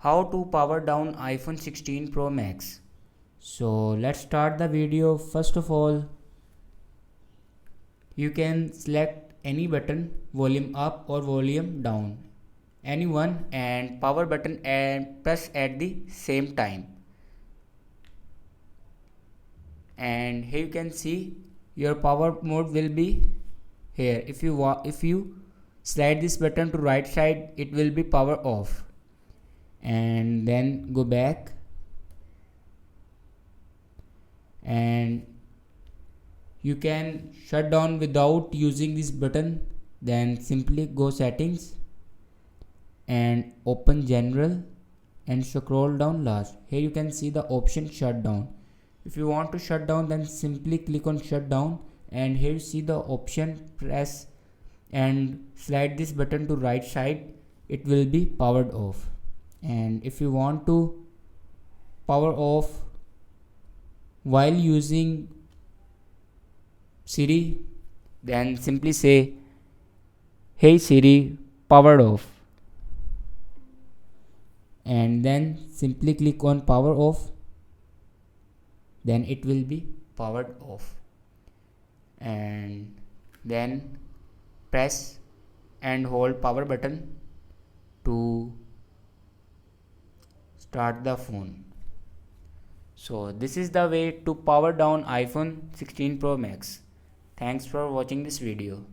how to power down iPhone 16 Pro Max. So let's start the video. First of all, you can select any button, volume up or volume down, any one, and power button and press at the same time. And here you can see your power mode will be here. If you slide this button to right side, it will be power off, and then go back and you can shut down without using this button. Then simply go settings and open general and scroll down last. Here you can see the option shut down. If you want to shut down, then simply click on shut down, and here you see the option, press and slide this button to right side, it will be powered off. And if you want to power off while using Siri, then simply say, "Hey Siri, powered off," and then simply click on power off, then it will be powered off. And then press and hold power button to start the phone. So this is the way to power down iPhone 16 Pro Max. Thanks for watching this video.